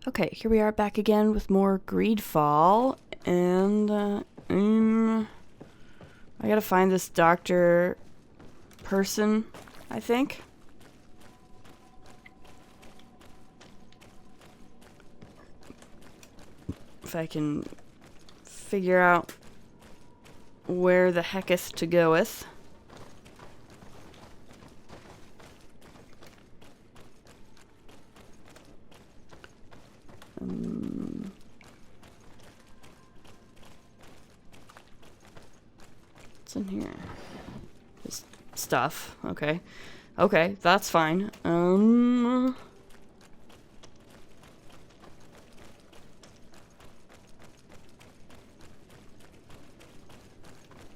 Okay, here we are back again with more GreedFall, and I gotta find this doctor person, I think. If I can figure out where the hecketh to go with. What's in here? Just stuff. Okay. Okay, that's fine.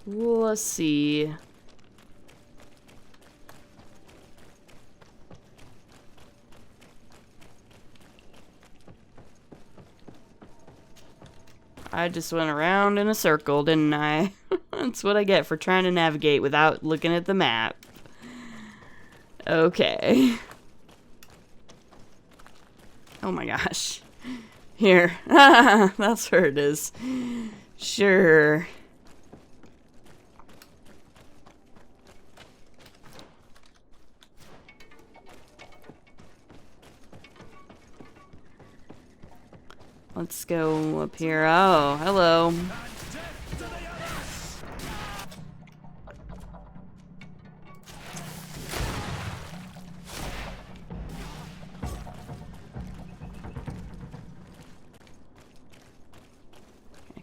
Let's see. I just went around in a circle, didn't I? That's what I get for trying to navigate without looking at the map. Okay. Oh my gosh. Here. That's where it is. Sure. Let's go up here. Oh, hello.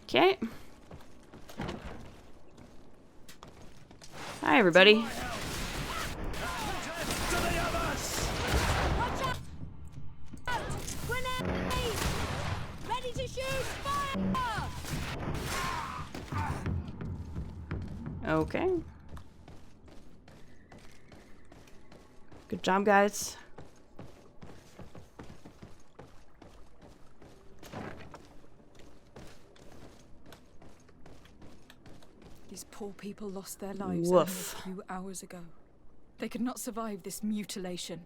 Okay. Hi, everybody. Okay. Good job, guys. These poor people lost their lives only a few hours ago. They could not survive this mutilation.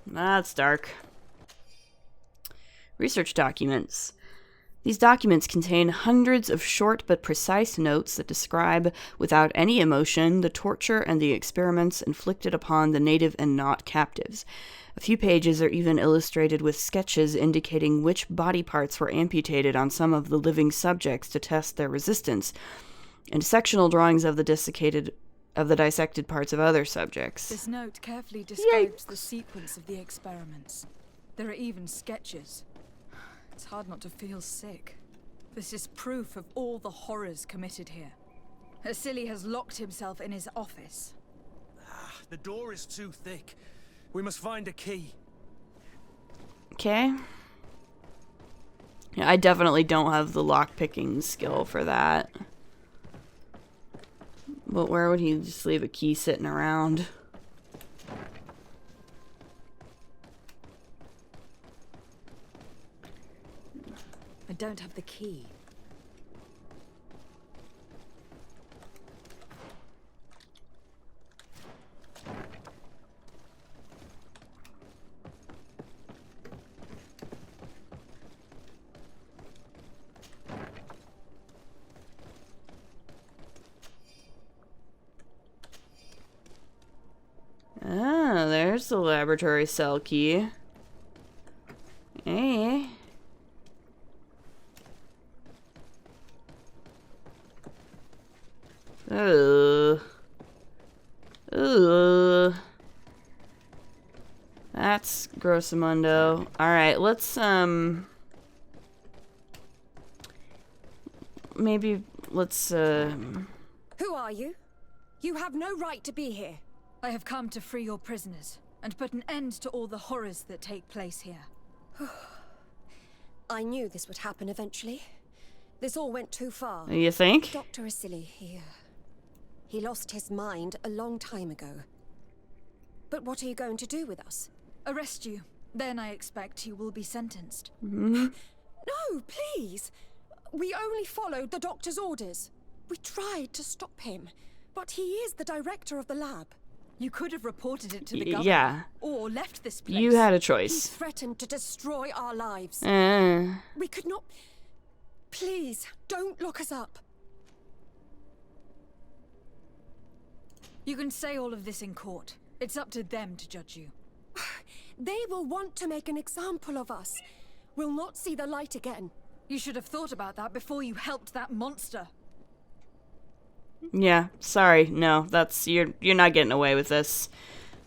That's dark. Research documents. These documents contain hundreds of short but precise notes that describe, without any emotion, the torture and the experiments inflicted upon the native and not captives. A few pages are even illustrated with sketches indicating which body parts were amputated on some of the living subjects to test their resistance, and sectional drawings of the dissected parts of other subjects. This note carefully describes the sequence of the experiments. There are even sketches. It's hard not to feel sick. This is proof of all the horrors committed here. Asili has locked himself in his office. The door is too thick. We must find a key. Okay. Yeah, I definitely don't have the lock-picking skill for that. But where would he just leave a key sitting around? I don't have the key. Ah, there's the laboratory cell key. Hey. That's grossomundo. Alright, let's, maybe, let's, Who are you? You have no right to be here. I have come to free your prisoners and put an end to all the horrors that take place here. I knew this would happen eventually. This all went too far. You think? Dr. Asili, he lost his mind a long time ago. But what are you going to do with us? Arrest you. Then I expect you will be sentenced. No, please. We only followed the doctor's orders. We tried to stop him, but he is the director of the lab. You could have reported it to the governor. Yeah. Or left this place. You had a He choice. threatened to destroy our lives. Eh. We could not... Please, don't lock us up. You can say all of this in court. It's up to them to judge you. They will want to make an example of us. We'll not see the light again. You should have thought about that before you helped that monster. Yeah, sorry. No, that's you're not getting away with this.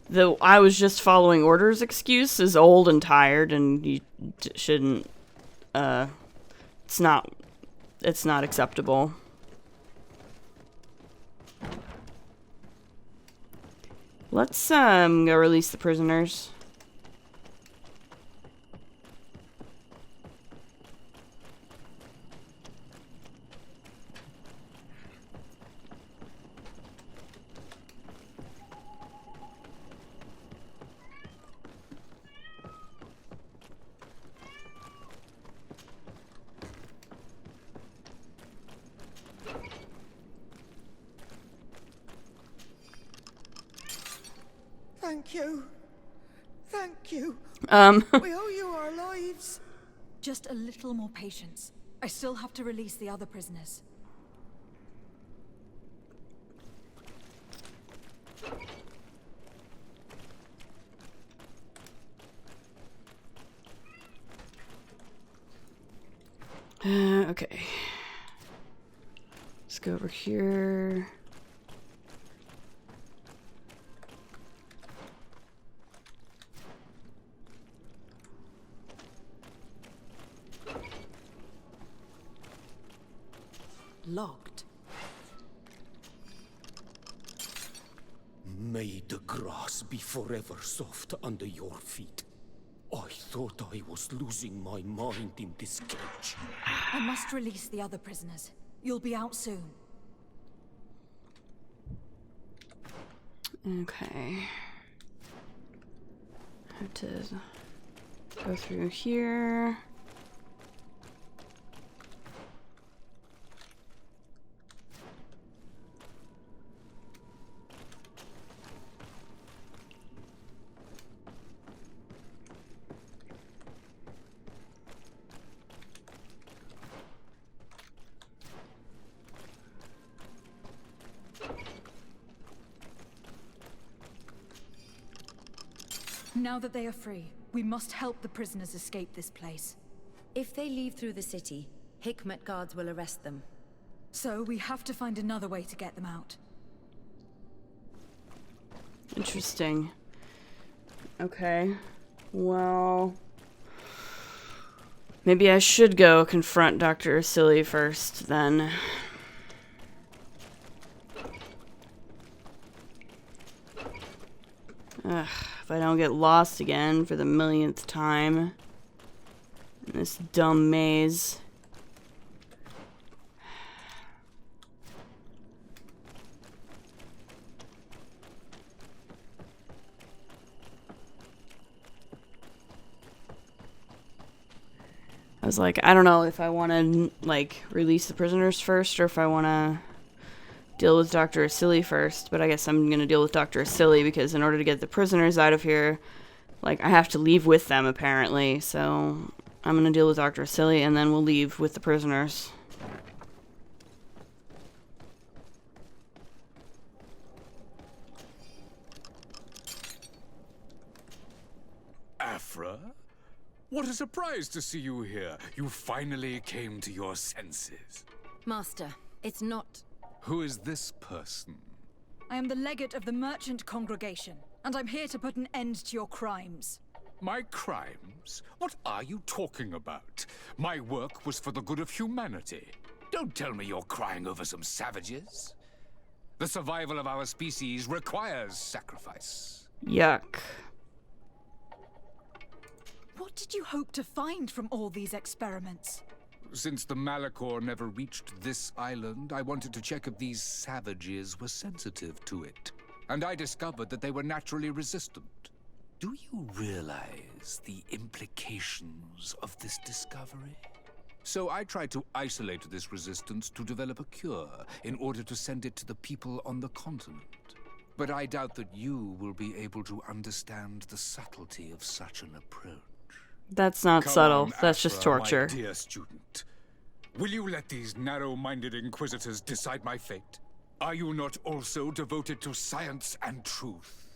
The I was just following orders excuse is old and tired, and you shouldn't. It's not acceptable. Let's go release the prisoners. Thank you. Thank you. We owe you our lives. Just a little more patience. I still have to release the other prisoners. Okay. Let's go over here. Locked. May the grass be forever soft under your feet. I thought I was losing my mind in this cage. I must release the other prisoners. You'll be out soon. Okay. Have to go through here. Now that they are free, we must help the prisoners escape this place. If they leave through the city, Hikmet guards will arrest them. So we have to find another way to get them out. Interesting. Okay. Well, maybe I should go confront Dr. Silly first, then. Ugh, if I don't get lost again for the millionth time in this dumb maze. I was like, I don't know if I want to, like, release the prisoners first or if I want to deal with Dr. Silly first, but I guess I'm going to deal with Dr. Silly because in order to get the prisoners out of here, like, I have to leave with them, apparently, so I'm going to deal with Dr. Silly and then we'll leave with the prisoners. Afra? What a surprise to see you here. You finally came to your senses. Master, it's not... Who is this person? I am the legate of the merchant congregation, and I'm here to put an end to your crimes. My crimes? What are you talking about? My work was for the good of humanity. Don't tell me you're crying over some savages. The survival of our species requires sacrifice. Yuck. What did you hope to find from all these experiments? Since the Malachor never reached this island, I wanted to check if these savages were sensitive to it. And I discovered that they were naturally resistant. Do you realize the implications of this discovery? So I tried to isolate this resistance to develop a cure in order to send it to the people on the continent. But I doubt that you will be able to understand the subtlety of such an approach. That's not Come subtle. on, That's just Afra, torture. my dear student. Will you let these narrow-minded inquisitors decide my fate? Are you not also devoted to science and truth?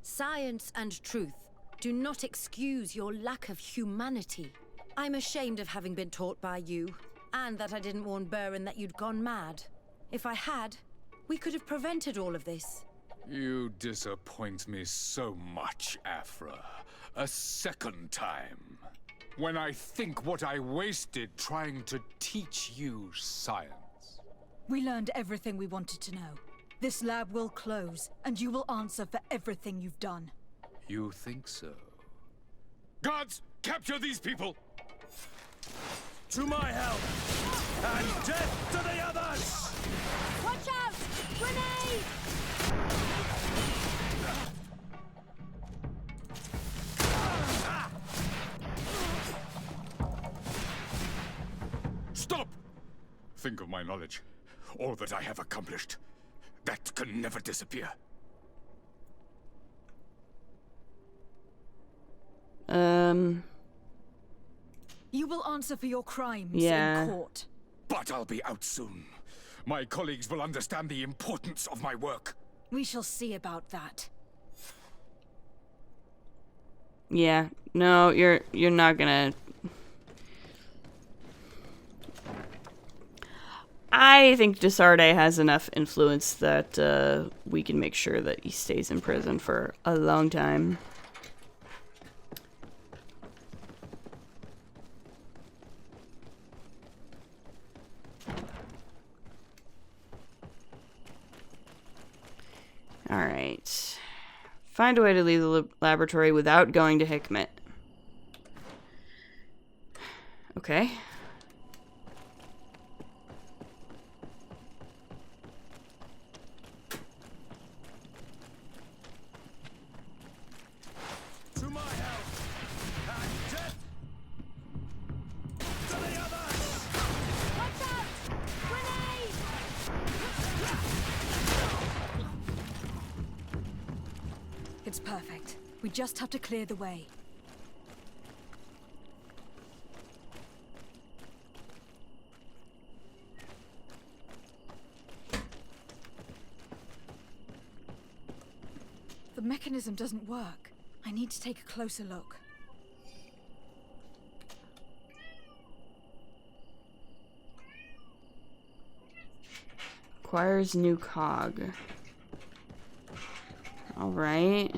Science and truth do not excuse your lack of humanity. I'm ashamed of having been taught by you, and that I didn't warn Burin that you'd gone mad. If I had, we could have prevented all of this. You disappoint me so much, Afra. A second time. When I think what I wasted trying to teach you science. We learned everything we wanted to know. This lab will close, and you will answer for everything you've done. You think so? Guards, capture these people! To my help! And death to the others! Watch out! Grenade! Stop! Think of my knowledge. All that I have accomplished. That can never disappear. You will answer for your crimes Yeah. in court. But I'll be out soon. My colleagues will understand the importance of my work. We shall see about that. Yeah. No, you're not gonna... I think Desarde has enough influence that we can make sure that he stays in prison for a long time. Alright. Find a way to leave the laboratory without going to Hikmet. Okay. To my help! And death to the others! Watch out! Grenade! It's perfect. We just have to clear the way. The mechanism doesn't work. I need to take a closer look. Acquires new cog. Alright.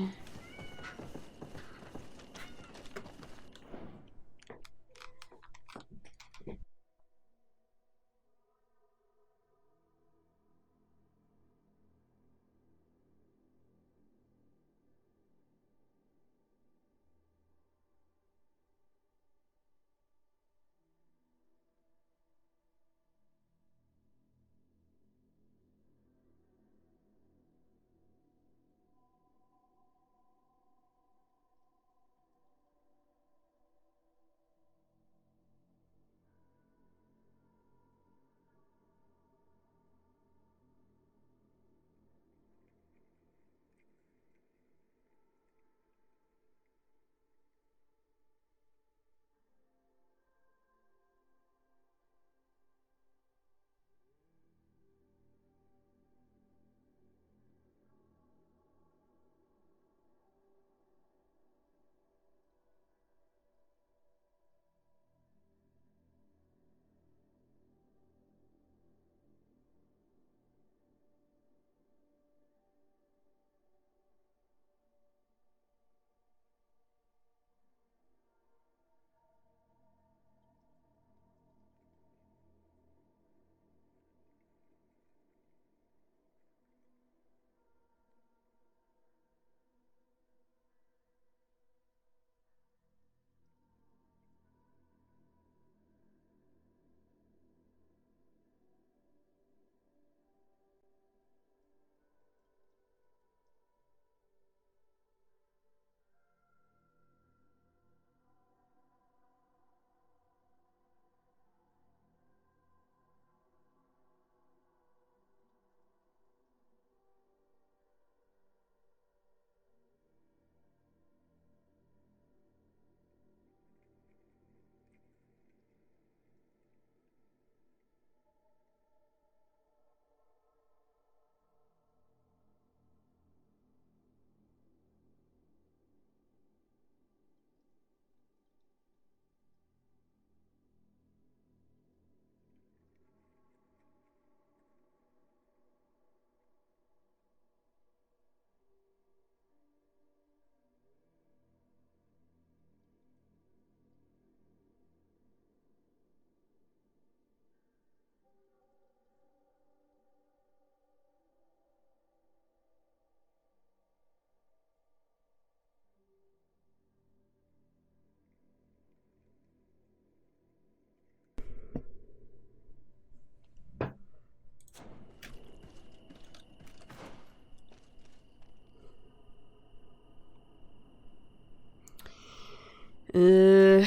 Uh...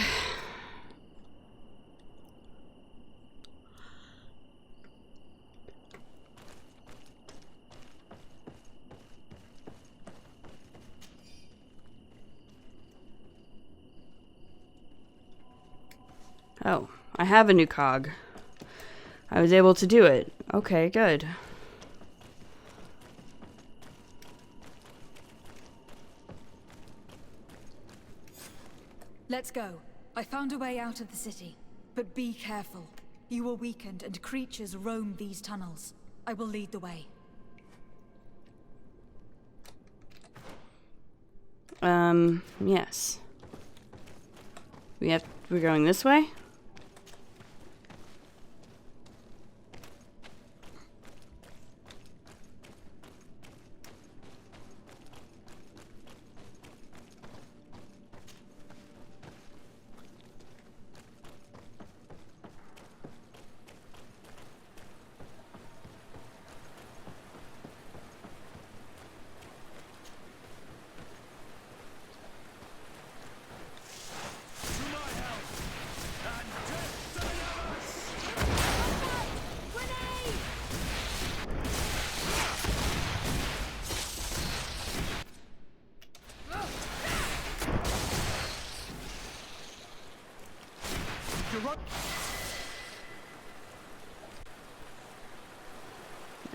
Oh, I have a new cog. I was able to do it. Okay, good. Let's go. I found a way out of the city. But be careful. You are weakened and creatures roam these tunnels. I will lead the way. Yes. We're going this way?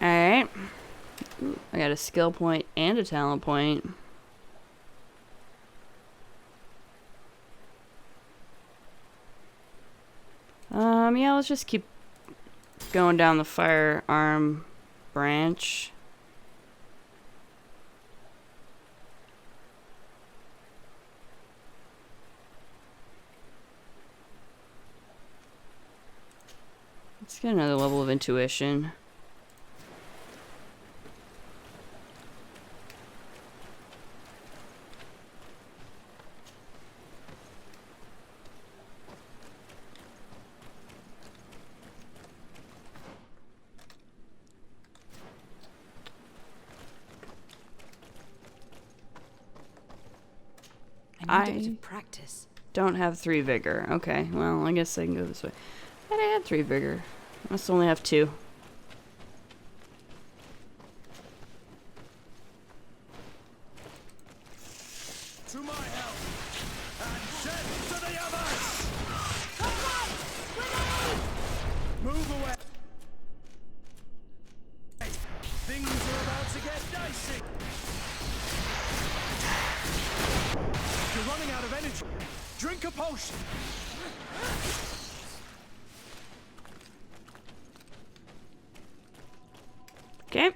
Alright. I got a skill point and a talent point. Yeah, let's just keep going down the firearm branch. Let's get another level of intuition. I need a bit of practice. Don't have 3 vigor. Okay, well, I guess I can go this way. But I had 3 vigor. I must only have 2. To my help! And death to the others! Move away! Things are about to get dicey! You're running out of energy. Drink a potion. Okay.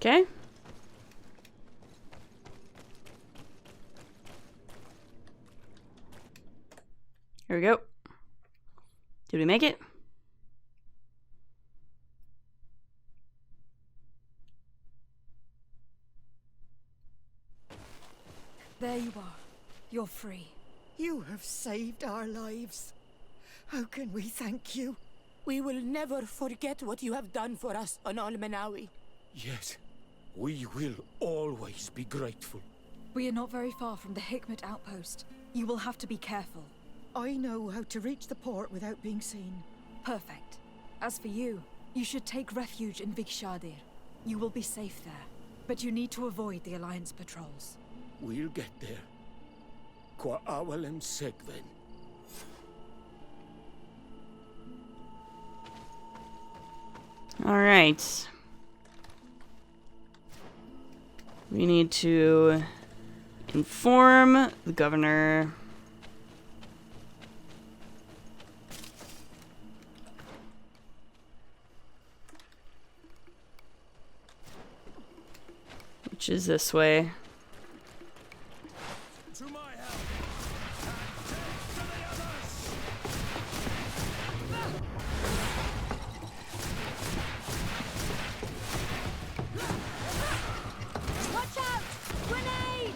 Okay. Here we go. Did we make it? There you are. You're free. You have saved our lives. How can we thank you? We will never forget what you have done for us on Almenawi. Yes, we will always be grateful. We are not very far from the Hikmet outpost. You will have to be careful. I know how to reach the port without being seen. Perfect. As for you, you should take refuge in Vikshadir. You will be safe there, but you need to avoid the Alliance patrols. We'll get there. Qua awalem segven. All right. We need to Inform the governor. Which is this way. To my help, and death to the others! Watch out! Grenade!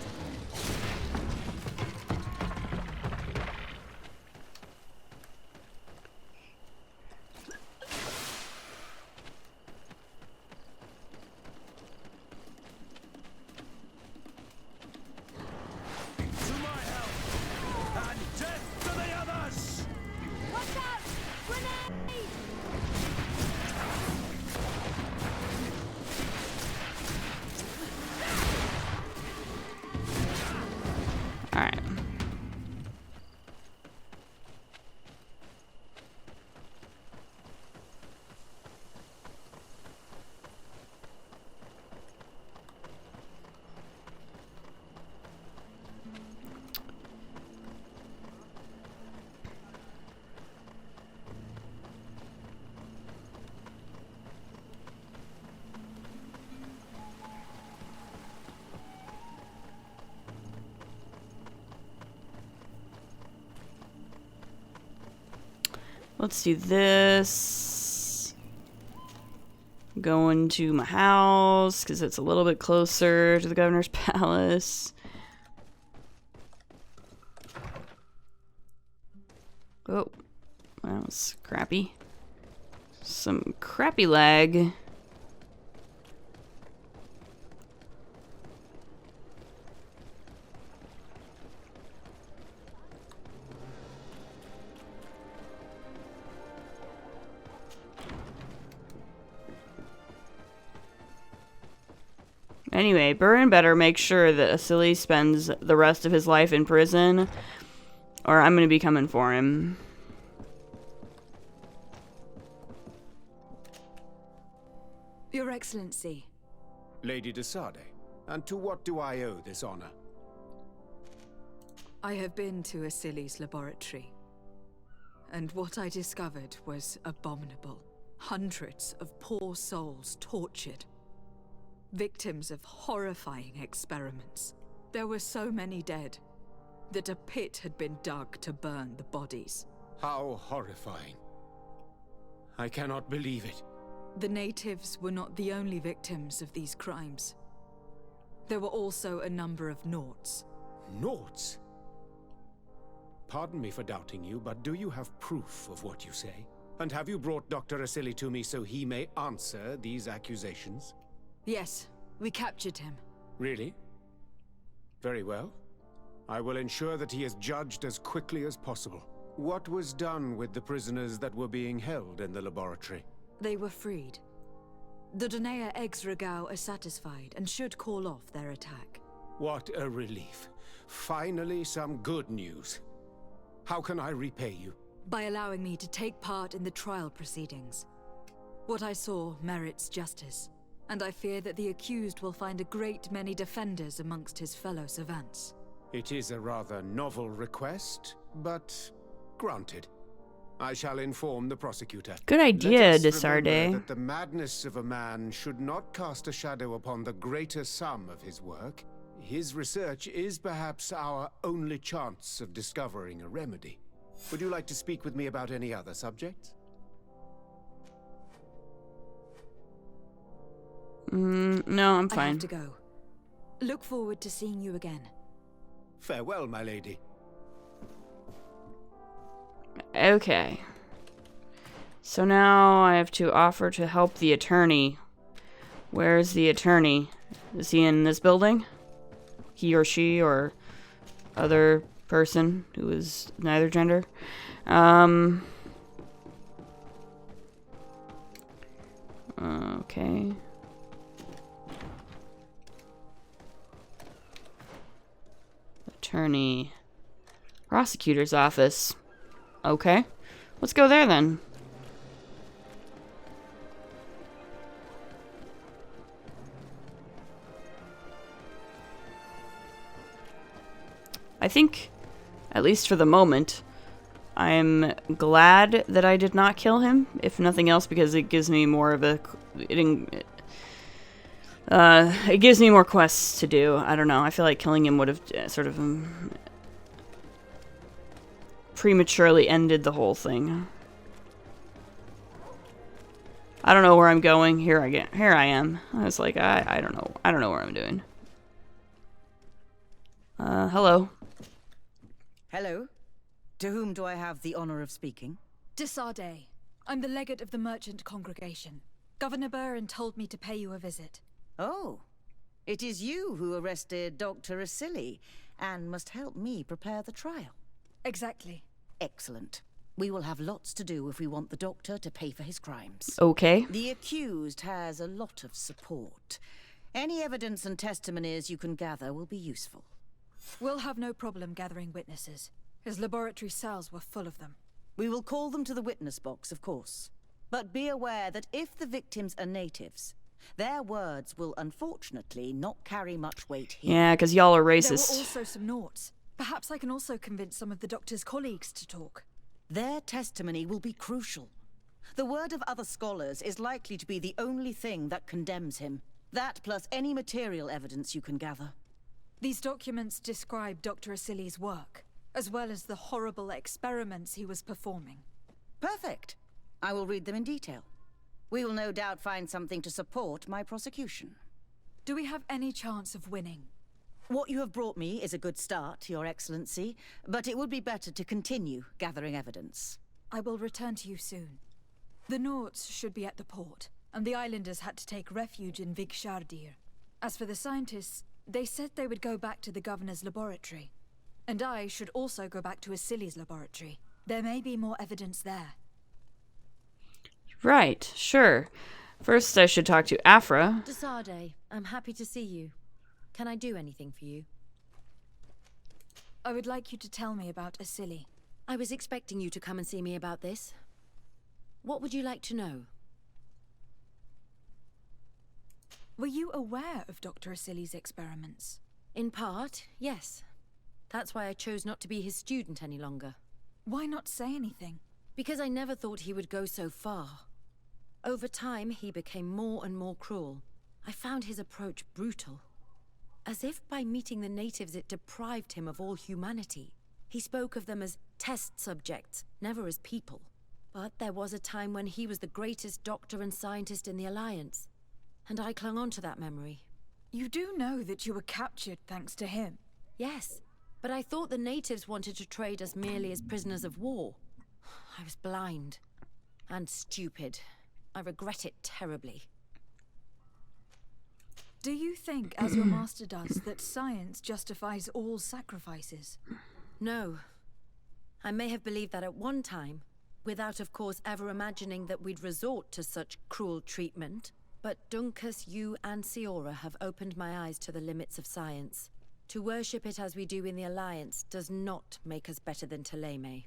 To my help, and death to the others! Watch out! Grenade! Alright. Let's do this. Going to my house because it's a little bit closer to the governor's palace. Oh, that was crappy. Some crappy lag. Anyway, Burin better make sure that Asili spends the rest of his life in prison, or I'm going to be coming for him. Your Excellency. Lady de Sade, and to what do I owe this honor? I have been to Asili's laboratory, and what I discovered was abominable. Hundreds of poor souls tortured. Victims of horrifying experiments. There were so many dead that a pit had been dug to burn the bodies. How horrifying. I cannot believe it. The natives were not the only victims of these crimes. There were also a number of Nauts. Nauts? Pardon me for doubting you, but do you have proof of what you say? And have you brought Dr. Asili to me so he may answer these accusations? Yes, we captured him. Really? Very well. I will ensure that he is judged as quickly as possible. What was done with the prisoners that were being held in the laboratory? They were freed. The Donea ex-Regao are satisfied and should call off their attack. What a relief. Finally, some good news. How can I repay you? By allowing me to take part in the trial proceedings. What I saw merits justice, and I fear that the accused will find a great many defenders amongst his fellow savants. It is a rather novel request, but granted. I shall inform the prosecutor. Good idea, Let de us remember Sade. that the madness of a man should not cast a shadow upon the greater sum of his work. His research is perhaps our only chance of discovering a remedy. Would you like to speak with me about any other subjects? No, I'm I fine. have to go. Look forward to seeing you again. Farewell, my lady. Okay. So now I have to offer to help the attorney. Where's the attorney? Is he in this building? He or she or other person who is neither gender? Okay. Attorney. Prosecutor's office. Okay. Let's go there then. I think, at least for the moment, I'm glad that I did not kill him, if nothing else, because it gives me more of a... it gives me more quests to do. I don't know. I feel like killing him would have sort of prematurely ended the whole thing. I don't know where I'm going. Here I am. I was like, I don't know. I don't know what I'm doing. Hello. Hello. To whom do I have the honor of speaking? Desade. I'm the legate of the merchant congregation. Governor Burren told me to pay you a visit. Oh. It is you who arrested Dr. Asili and must help me prepare the trial. Exactly. Excellent. We will have lots to do if we want the doctor to pay for his crimes. Okay. The accused has a lot of support. Any evidence and testimonies you can gather will be useful. We'll have no problem gathering witnesses. His laboratory cells were full of them. We will call them to the witness box, of course. But be aware that if the victims are natives, their words will unfortunately not carry much weight here. Yeah, because y'all are There racist. were also some Nauts. Perhaps I can also convince some of the doctor's colleagues to talk. Their testimony will be crucial. The word of other scholars is likely to be the only thing that condemns him. That plus any material evidence you can gather. These documents describe Dr. Asili's work, as well as the horrible experiments he was performing. Perfect. I will read them in detail. We will no doubt find something to support my prosecution. Do we have any chance of winning? What you have brought me is a good start, Your Excellency, but it would be better to continue gathering evidence. I will return to you soon. The Nauts should be at the port, and the islanders had to take refuge in Vigshardir. As for the scientists, they said they would go back to the governor's laboratory. And I should also go back to Asili's laboratory. There may be more evidence there. Right, sure. First, I should talk to Afra. Desade, I'm happy to see you. Can I do anything for you? I would like you to tell me about Asili. I was expecting you to come and see me about this. What would you like to know? Were you aware of Dr. Asili's experiments? In part, yes. That's why I chose not to be his student any longer. Why not say anything? Because I never thought he would go so far. Over time, he became more and more cruel. I found his approach brutal. As if by meeting the natives it deprived him of all humanity. He spoke of them as test subjects, never as people. But there was a time when he was the greatest doctor and scientist in the Alliance. And I clung on to that memory. You do know that you were captured thanks to him? Yes, but I thought the natives wanted to trade us merely as prisoners of war. I was blind. And stupid. I regret it terribly. Do you think, as your master does, that science justifies all sacrifices? No. I may have believed that at one time, without of course ever imagining that we'd resort to such cruel treatment. But Dunkus, you and Siora have opened my eyes to the limits of science. To worship it as we do in the Alliance does not make us better than Teleme.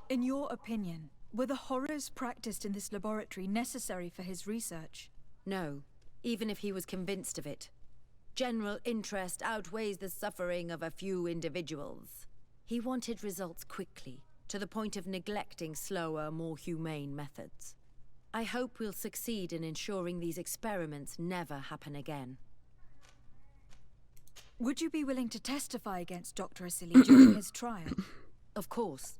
In your opinion, were the horrors practiced in this laboratory necessary for his research? No, even if he was convinced of it. General interest outweighs the suffering of a few individuals. He wanted results quickly, to the point of neglecting slower, more humane methods. I hope we'll succeed in ensuring these experiments never happen again. Would you be willing to testify against Dr. Asili during his trial? Of course.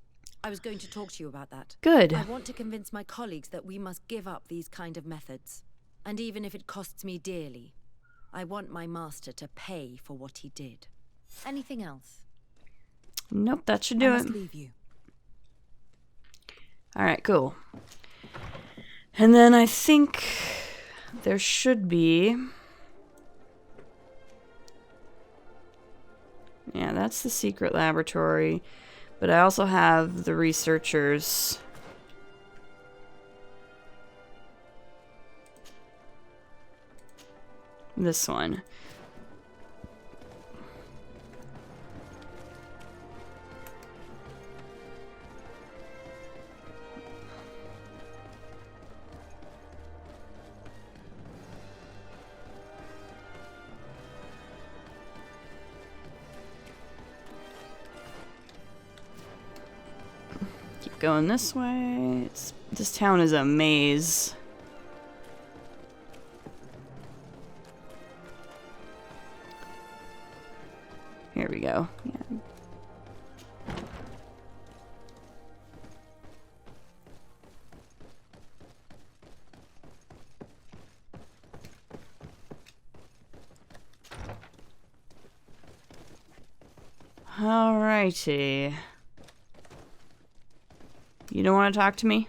I was going to talk to you about that. Good. I want to convince my colleagues that we must give up these kind of methods. And even if it costs me dearly, I want my master to pay for what he did. Anything else? Nope, that should do I must it. leave you. Alright, cool. And then I think there should be... Yeah, that's the secret laboratory. But I also have the researchers. This one. going this way. This town is a maze. Here we go. Yeah. Alrighty. You don't want to talk to me?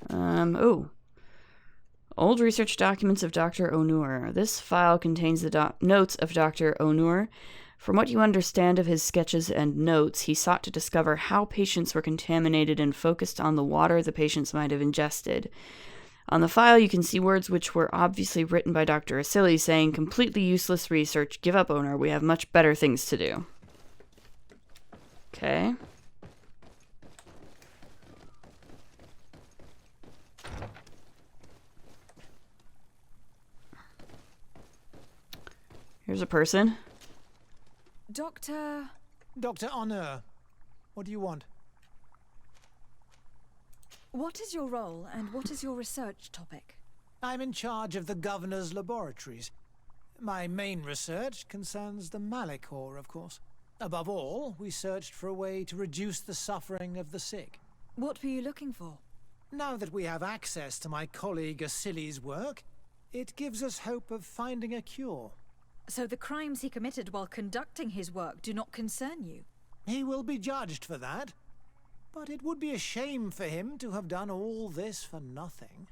Oh. Old research documents of Dr. Onur. This file contains the notes of Dr. Onur. From what you understand of his sketches and notes, he sought to discover how patients were contaminated and focused on the water the patients might have ingested. On the file, you can see words which were obviously written by Dr. Asili saying, completely useless research, give up, Onur, we have much better things to do. Okay. Here's a person. Dr. Onur, what do you want? What is your role and what is your research topic? I'm in charge of the governor's laboratories. My main research concerns the Malachor, of course. Above all, we searched for a way to reduce the suffering of the sick. What were you looking for? Now that we have access to my colleague Asili's work, it gives us hope of finding a cure. So the crimes he committed while conducting his work do not concern you? He will be judged for that. But it would be a shame for him to have done all this for nothing.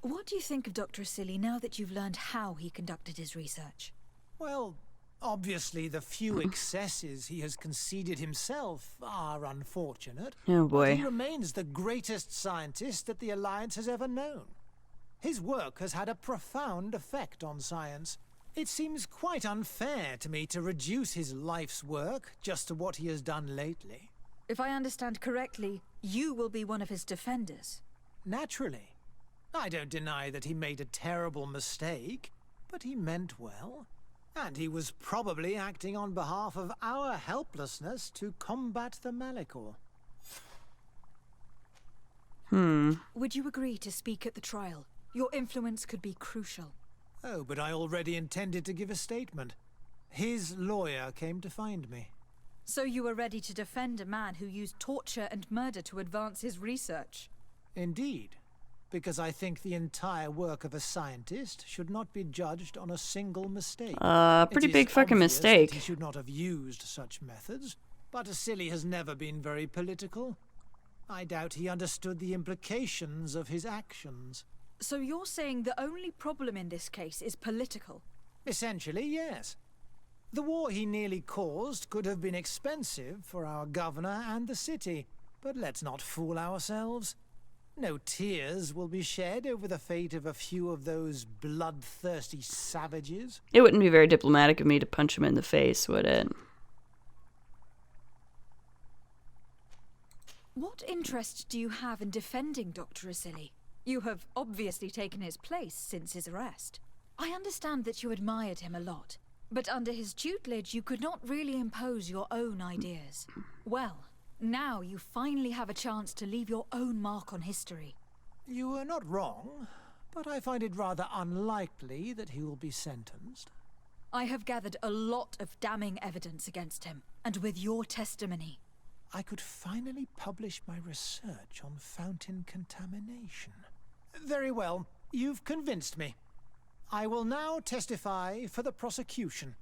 What do you think of Dr. Asili now that you've learned how he conducted his research? Well, obviously the few excesses he has conceded himself are unfortunate. Oh boy. But he remains the greatest scientist that the Alliance has ever known. His work has had a profound effect on science. It seems quite unfair to me to reduce his life's work just to what he has done lately. If I understand correctly, you will be one of his defenders. Naturally. I don't deny that he made a terrible mistake, but he meant well. And he was probably acting on behalf of our helplessness to combat the Malachor. Would you agree to speak at the trial? Your influence could be crucial. Oh, but I already intended to give a statement. His lawyer came to find me. So you were ready to defend a man who used torture and murder to advance his research? Indeed. Because I think the entire work of a scientist should not be judged on a single mistake. Pretty big fucking mistake. He should not have used such methods, but Asili has never been very political. I doubt he understood the implications of his actions. So you're saying the only problem in this case is political? Essentially, yes. The war he nearly caused could have been expensive for our governor and the city, but let's not fool ourselves. No tears will be shed over the fate of a few of those bloodthirsty savages. It wouldn't be very diplomatic of me to punch him in the face, would it? What interest do you have in defending Dr. Asili? You have obviously taken his place since his arrest. I understand that you admired him a lot, but under his tutelage you could not really impose your own ideas. Well, now you finally have a chance to leave your own mark on history. You are not wrong, but I find it rather unlikely that he will be sentenced. I have gathered a lot of damning evidence against him, and with your testimony, I could finally publish my research on fountain contamination. Very well, you've convinced me. I will now testify for the prosecution.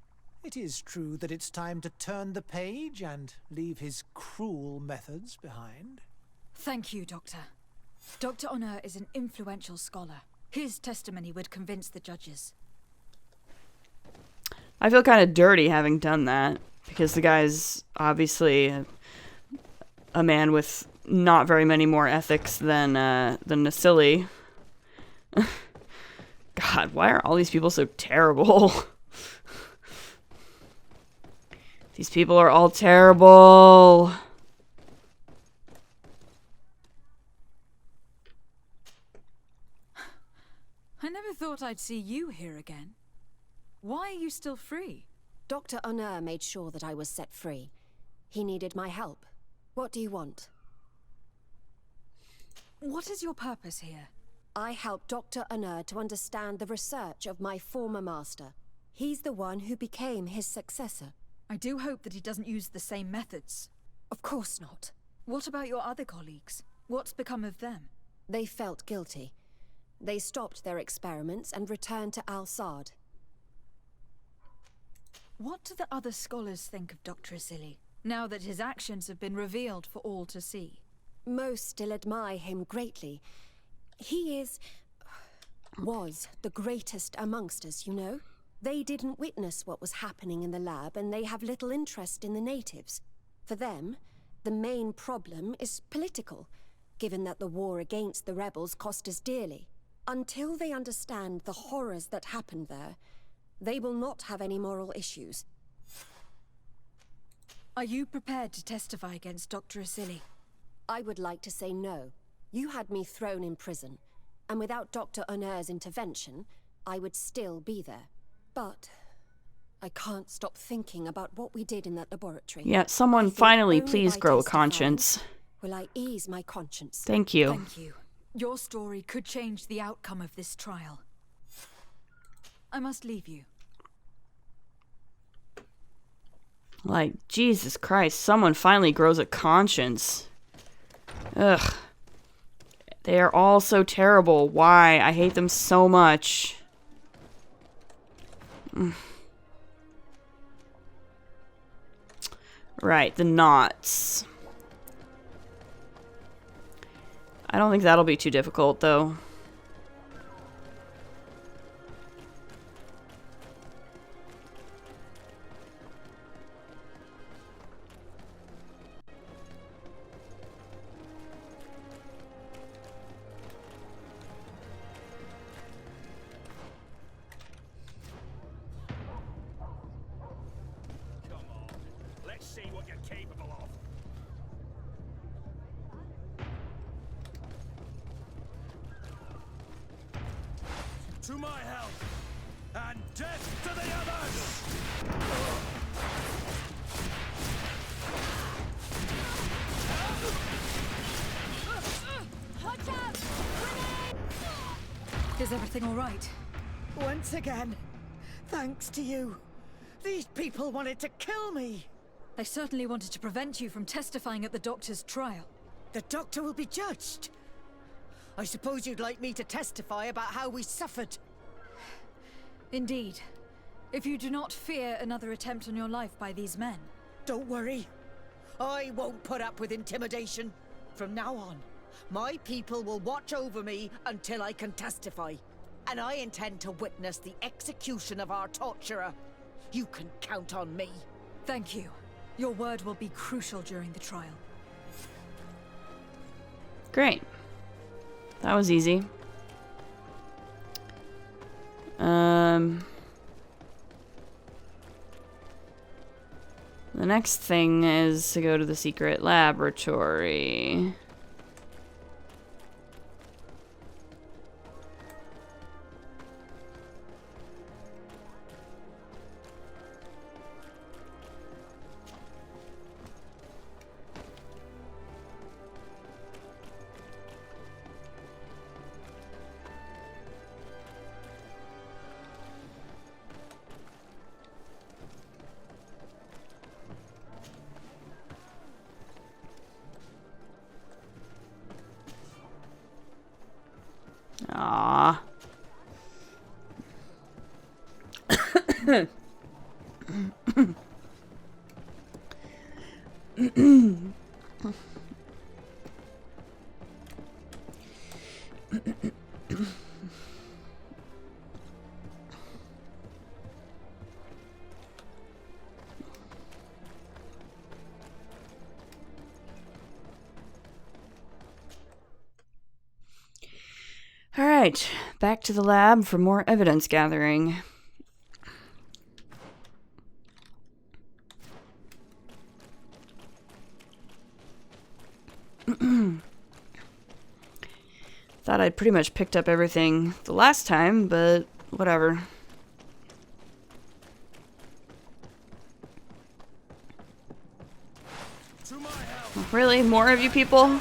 It is true that it's time to turn the page and leave his cruel methods behind. Thank you, Doctor. Dr. Onur is an influential scholar. His testimony would convince the judges. I feel kind of dirty having done that, because the guy's obviously a man with not very many more ethics than Asili. God, why are all these people so terrible? These people are all terrible. I never thought I'd see you here again. Why are you still free? Dr. Honor made sure that I was set free. He needed my help. What do you want? What is your purpose here? I helped Dr. Honor to understand the research of my former master. He's the one who became his successor. I do hope that he doesn't use the same methods. Of course not. What about your other colleagues? What's become of them? They felt guilty. They stopped their experiments and returned to Al-Sad. What do the other scholars think of Dr. Asili, now that his actions have been revealed for all to see? Most still admire him greatly. He was the greatest amongst us, you know? They didn't witness what was happening in the lab, and they have little interest in the natives. For them, the main problem is political, given that the war against the rebels cost us dearly. Until they understand the horrors that happened there, they will not have any moral issues. Are you prepared to testify against Dr. Asili? I would like to say no. You had me thrown in prison, and without Dr. Honor's intervention, I would still be there. But I can't stop thinking about what we did in that laboratory. Yeah, someone finally please grow a conscience. Will I ease my conscience? Thank you. Thank you. Your story could change the outcome of this trial. I must leave you. Like, Jesus Christ, someone finally grows a conscience. Ugh. They are all so terrible. Why? I hate them so much. Right, the knots. I don't think that'll be too difficult, though. To my help, and death to the others! Watch out! Is everything all right? Once again, thanks to you. These people wanted to kill me. They certainly wanted to prevent you from testifying at the doctor's trial. The doctor will be judged. I suppose you'd like me to testify about how we suffered. Indeed. If you do not fear another attempt on your life by these men. Don't worry. I won't put up with intimidation. From now on, my people will watch over me until I can testify. And I intend to witness the execution of our torturer. You can count on me. Thank you. Your word will be crucial during the trial. Great. That was easy. The next thing is to go to the secret laboratory. Ah. All right, back to the lab for more evidence gathering. Thought I'd pretty much picked up everything the last time, but whatever. Really? More of you people?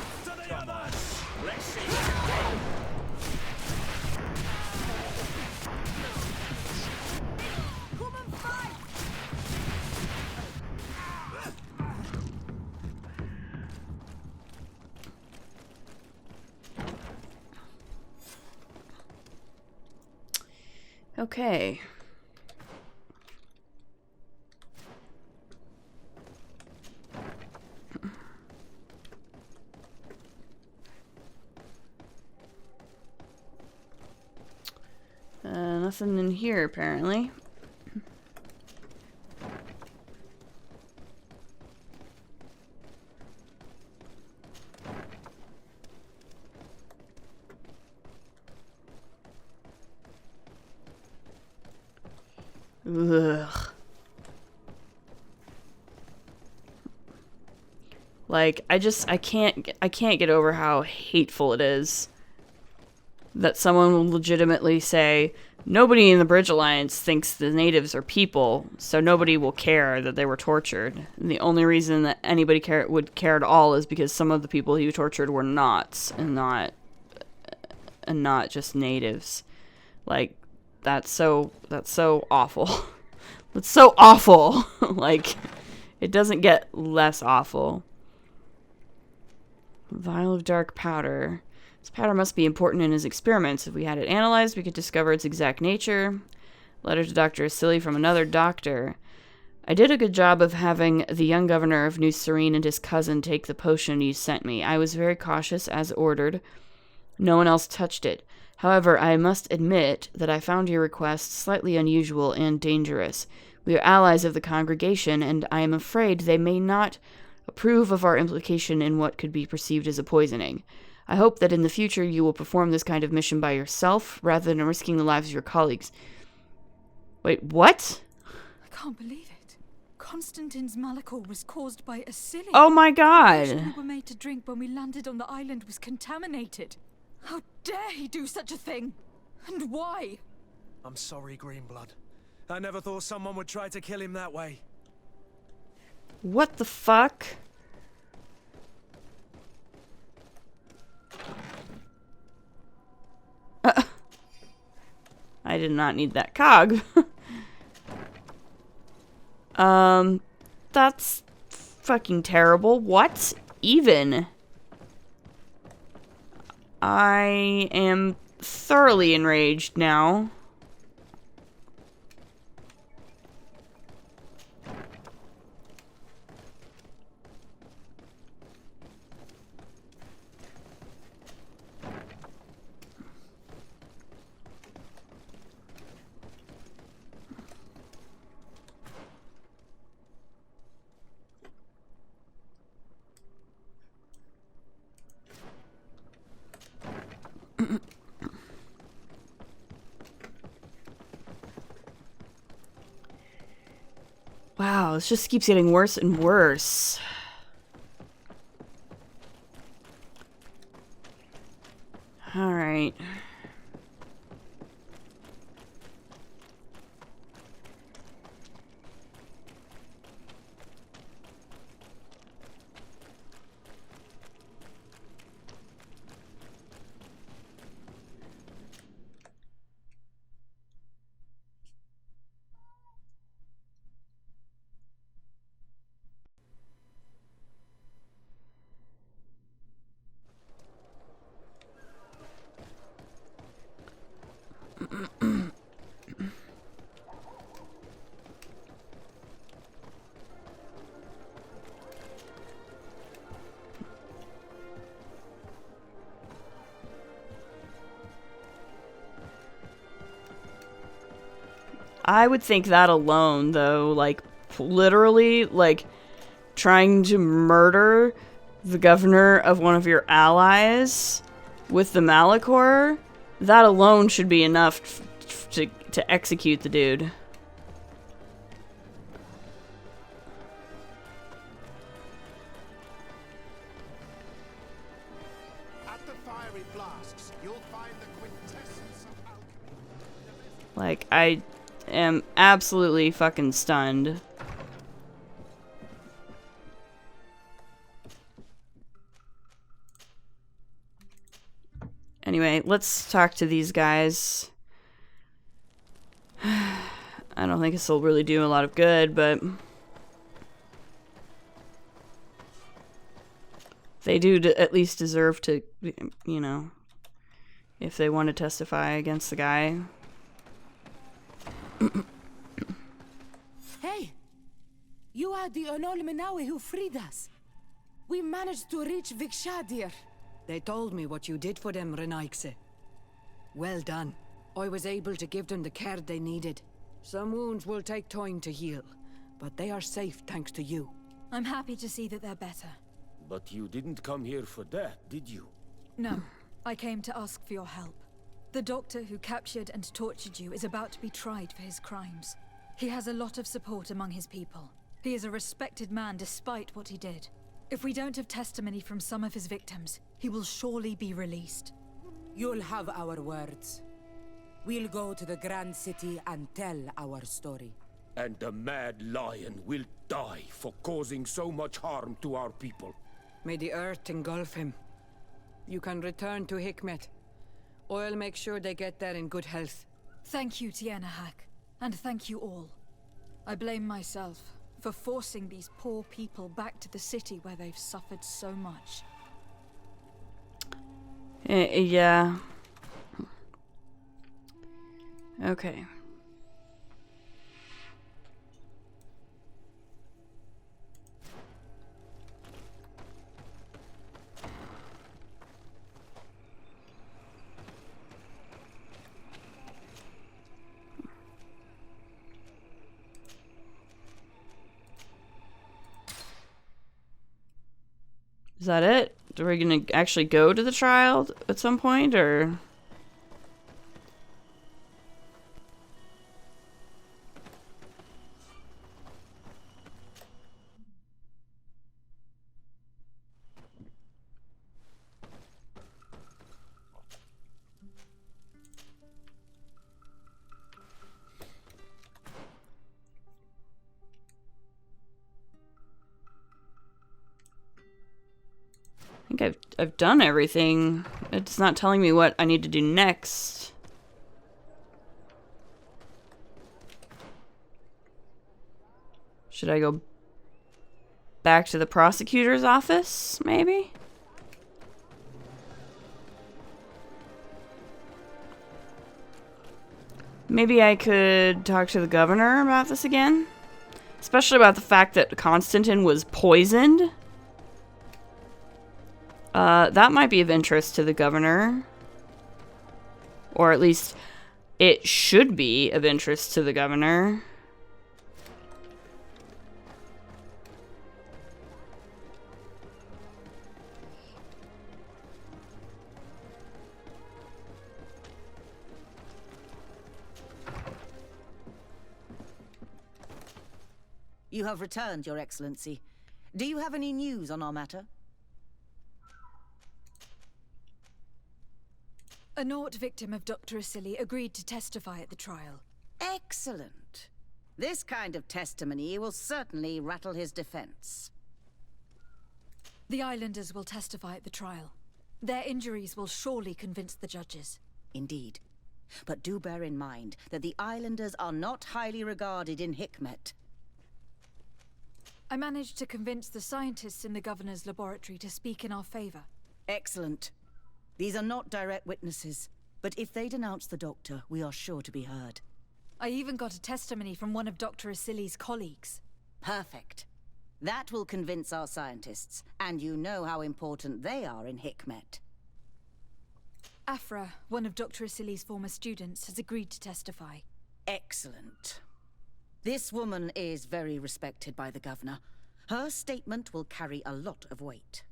Okay. Nothing in here, apparently. Ugh. Like, I can't get over how hateful it is that someone will legitimately say, nobody in the Bridge Alliance thinks the natives are people, so nobody will care that they were tortured. And the only reason that anybody would care at all is because some of the people he tortured were Nauts and not just natives. Like, that's so awful. It's so awful. Like, it doesn't get less awful. Vial of dark powder. This powder must be important in his experiments. If we had it analyzed, we could discover its exact nature. Letter to Dr. Asili from another doctor. I did a good job of having the young governor of New Serene and his cousin take the potion you sent me. I was very cautious, as ordered. No one else touched it. However, I must admit that I found your request slightly unusual and dangerous. We are allies of the congregation, and I am afraid they may not approve of our implication in what could be perceived as a poisoning. I hope that in the future you will perform this kind of mission by yourself, rather than risking the lives of your colleagues. Wait, what? I can't believe it. Constantine's malachor was caused by Asili. Oh my god! The potion we were made to drink when we landed on the island was contaminated. How dare he do such a thing? And why? I'm sorry, Greenblood. I never thought someone would try to kill him that way. What the fuck? I did not need that cog. That's fucking terrible. What? Even? I am thoroughly enraged now. Wow, this just keeps getting worse and worse. All right. I would think that alone, though, like, literally, like, trying to murder the governor of one of your allies with the malachor, that alone should be enough to execute the dude. At the fiery flasks, you'll find the quintessence of alchemy. Like, I am absolutely fucking stunned. Anyway, let's talk to these guys. I don't think this will really do a lot of good, but they do at least deserve to, you know, if they want to testify against the guy. Hey! You are the Onol Menawi who freed us. We managed to reach Vikshadir. They told me what you did for them, Renaikse. Well done. I was able to give them the care they needed. Some wounds will take time to heal, but they are safe thanks to you. I'm happy to see that they're better. But you didn't come here for that, did you? No, I came to ask for your help. The doctor who captured and tortured you is about to be tried for his crimes. He has a lot of support among his people. He is a respected man despite what he did. If we don't have testimony from some of his victims, he will surely be released. You'll have our words. We'll go to the Grand City and tell our story. And the Mad Lion will die for causing so much harm to our people. May the earth engulf him. You can return to Hikmet. I'll make sure they get there in good health. Thank you, Tianahak, and thank you all. I blame myself for forcing these poor people back to the city where they've suffered so much. Yeah. Okay. Is that it? Are we gonna actually go to the trial at some point, or? I think I've done everything. It's not telling me what I need to do next. Should I go back to the prosecutor's office, maybe? Maybe I could talk to the governor about this again? Especially about the fact that Constantine was poisoned. That might be of interest to the governor. Or at least, it should be of interest to the governor. You have returned, Your Excellency. Do you have any news on our matter? A Naut victim of Dr. Asili agreed to testify at the trial. Excellent. This kind of testimony will certainly rattle his defense. The Islanders will testify at the trial. Their injuries will surely convince the judges. Indeed. But do bear in mind that the Islanders are not highly regarded in Hikmet. I managed to convince the scientists in the governor's laboratory to speak in our favor. Excellent. These are not direct witnesses, but if they denounce the doctor, we are sure to be heard. I even got a testimony from one of Dr. Asili's colleagues. Perfect. That will convince our scientists, and you know how important they are in Hikmet. Afra, one of Dr. Asili's former students, has agreed to testify. Excellent. This woman is very respected by the governor. Her statement will carry a lot of weight.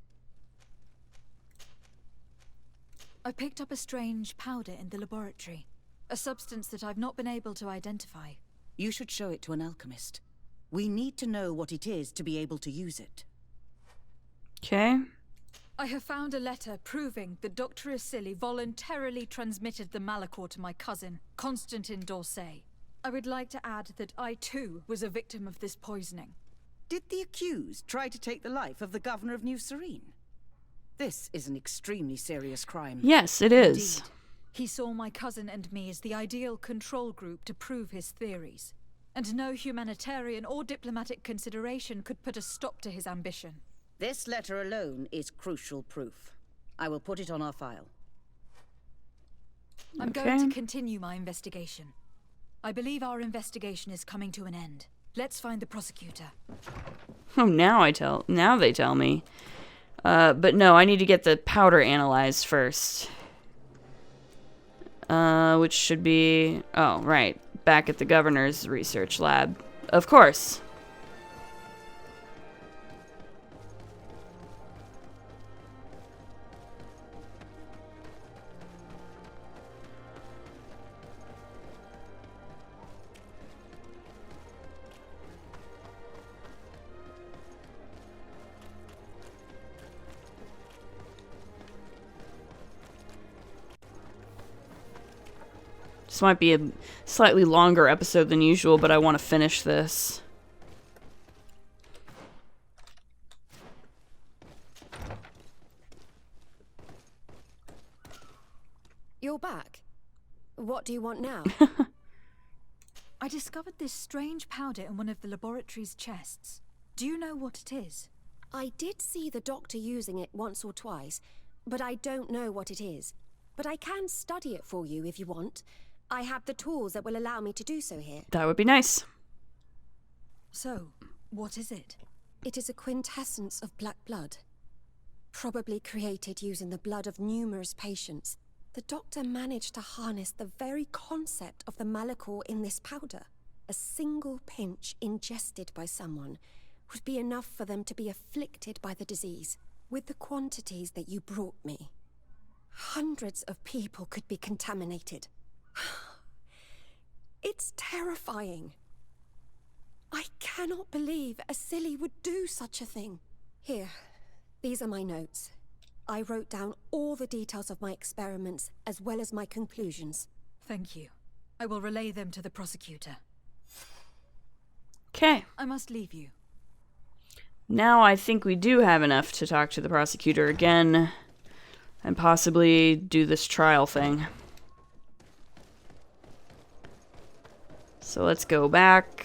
I picked up a strange powder in the laboratory. A substance that I've not been able to identify. You should show it to an alchemist. We need to know what it is to be able to use it. Okay. I have found a letter proving that Dr. Asili voluntarily transmitted the Malachor to my cousin, Constantine d'Orsay. I would like to add that I too was a victim of this poisoning. Did the accused try to take the life of the governor of New Serene? This is an extremely serious crime. Yes, it is. Indeed. He saw my cousin and me as the ideal control group to prove his theories. And no humanitarian or diplomatic consideration could put a stop to his ambition. This letter alone is crucial proof. I will put it on our file. I'm going to continue my investigation. I believe our investigation is coming to an end. Let's find the prosecutor. Oh, now they tell me. But no, I need to get the powder analyzed first. Which should be... Oh, right. Back at the governor's research lab. Of course. This might be a slightly longer episode than usual, but I want to finish this. You're back. What do you want now? I discovered this strange powder in one of the laboratory's chests. Do you know what it is? I did see the doctor using it once or twice, but I don't know what it is. But I can study it for you if you want. I have the tools that will allow me to do so here. That would be nice. So, what is it? It is a quintessence of black blood. Probably created using the blood of numerous patients. The doctor managed to harness the very concept of the Malachor in this powder. A single pinch ingested by someone would be enough for them to be afflicted by the disease. With the quantities that you brought me, hundreds of people could be contaminated. It's terrifying. I cannot believe a silly would do such a thing. Here, these are my notes. I wrote down all the details of my experiments as well as my conclusions. Thank you. I will relay them to the prosecutor. Okay. I must leave you. Now I think we do have enough to talk to the prosecutor again and possibly do this trial thing. So let's go back.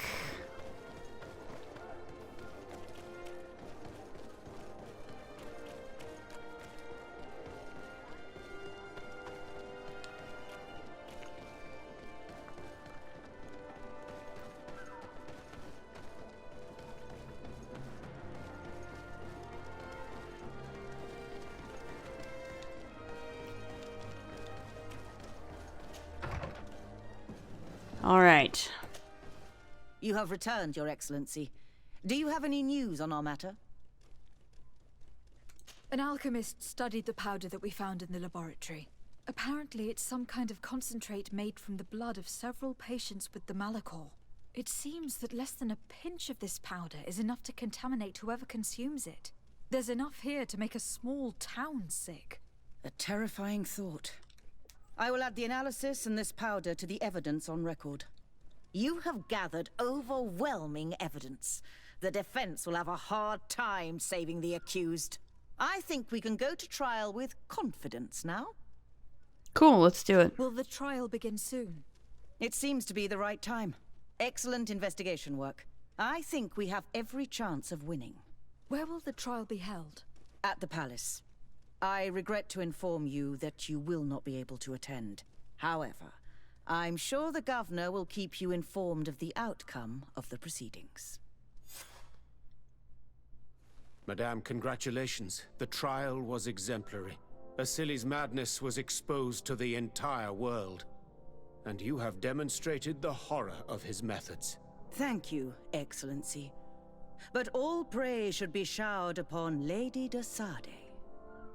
All right. You have returned, Your Excellency. Do you have any news on our matter? An alchemist studied the powder that we found in the laboratory. Apparently, it's some kind of concentrate made from the blood of several patients with the Malachor. It seems that less than a pinch of this powder is enough to contaminate whoever consumes it. There's enough here to make a small town sick. A terrifying thought. I will add the analysis and this powder to the evidence on record. You have gathered overwhelming evidence. The defense will have a hard time saving the accused. I think we can go to trial with confidence now. Cool, let's do it. Will the trial begin soon? It seems to be the right time. Excellent investigation work. I think we have every chance of winning. Where will the trial be held? At the palace. I regret to inform you that you will not be able to attend. However, I'm sure the governor will keep you informed of the outcome of the proceedings. Madame, congratulations. The trial was exemplary. Asili's madness was exposed to the entire world. And you have demonstrated the horror of his methods. Thank you, Excellency. But all praise should be showered upon Lady de Sade.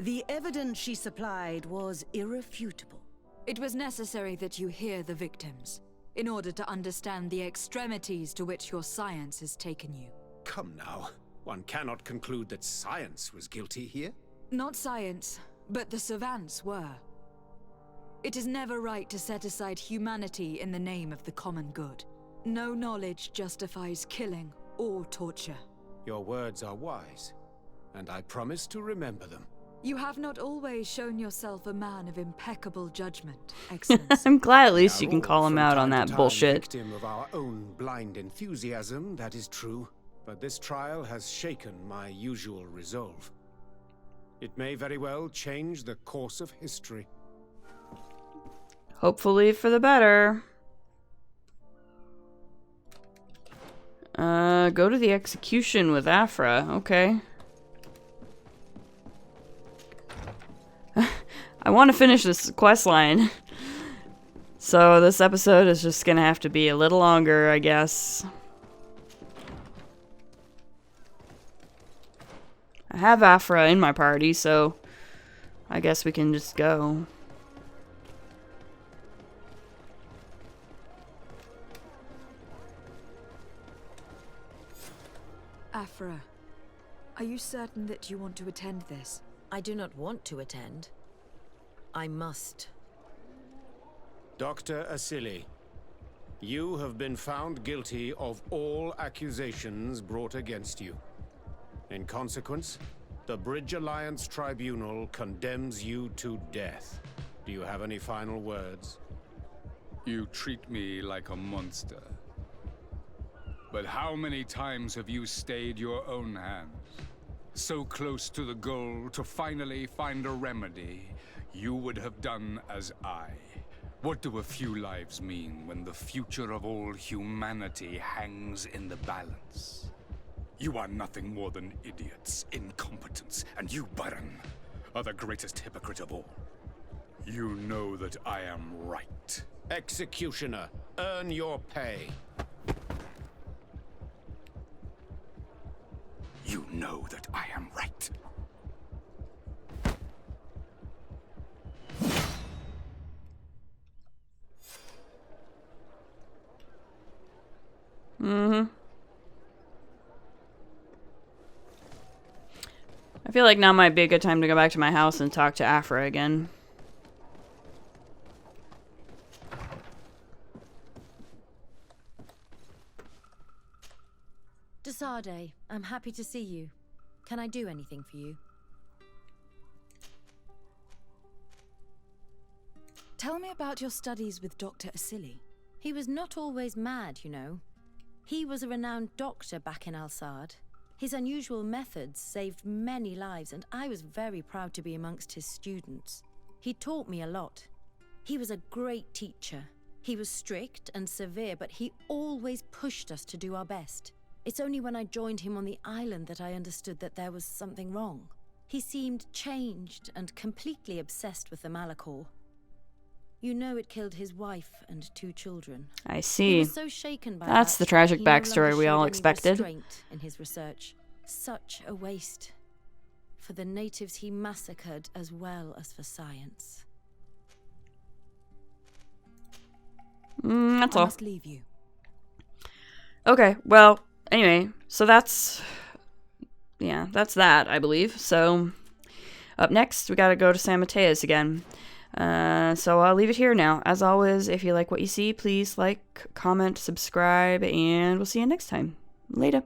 The evidence she supplied was irrefutable. It was necessary that you hear the victims, in order to understand the extremities to which your science has taken you. Come now. One cannot conclude that science was guilty here. Not science, but the savants were. It is never right to set aside humanity in the name of the common good. No knowledge justifies killing or torture. Your words are wise, and I promise to remember them. You have not always shown yourself a man of impeccable judgment, Excellency. I'm glad at least We you are can all call him from out time on to that time bullshit. Victim of our own blind enthusiasm, that is true. But this trial has shaken my usual resolve. It may very well change the course of history. Hopefully for the better. Go to the execution with Afra. Okay. I want to finish this quest line. So this episode is just gonna have to be a little longer, I guess. I have Afra in my party, so I guess we can just go. Afra, are you certain that you want to attend this? I do not want to attend. I must. Dr. Asili, you have been found guilty of all accusations brought against you. In consequence, the Bridge Alliance Tribunal condemns you to death. Do you have any final words? You treat me like a monster. But how many times have you stayed your own hand? So close to the goal to finally find a remedy, you would have done as I. What do a few lives mean when the future of all humanity hangs in the balance? You are nothing more than idiots, incompetents, and you, Baron, are the greatest hypocrite of all. You know that I am right. Executioner, earn your pay. You know that I am right. I feel like now might be a good time to go back to my house and talk to Afra again. Desade, I'm happy to see you. Can I do anything for you? Tell me about your studies with Dr. Asili. He was not always mad, you know. He was a renowned doctor back in Al-Sad. His unusual methods saved many lives, and I was very proud to be amongst his students. He taught me a lot. He was a great teacher. He was strict and severe, but he always pushed us to do our best. It's only when I joined him on the island that I understood that there was something wrong. He seemed changed and completely obsessed with the Malachor. You know it killed his wife and 2 children. I see. He was so shaken by That's that, the tragic he no backstory longer we all showed any expected. restraint in his research. Such a waste. For the natives he massacred as well as for science. That's I all. must leave you. Okay, well, anyway, so that's that, I believe. So, up next, we gotta go to San Mateus again. So I'll leave it here now. As always, if you like what you see, please like, comment, subscribe, and we'll see you next time. Later.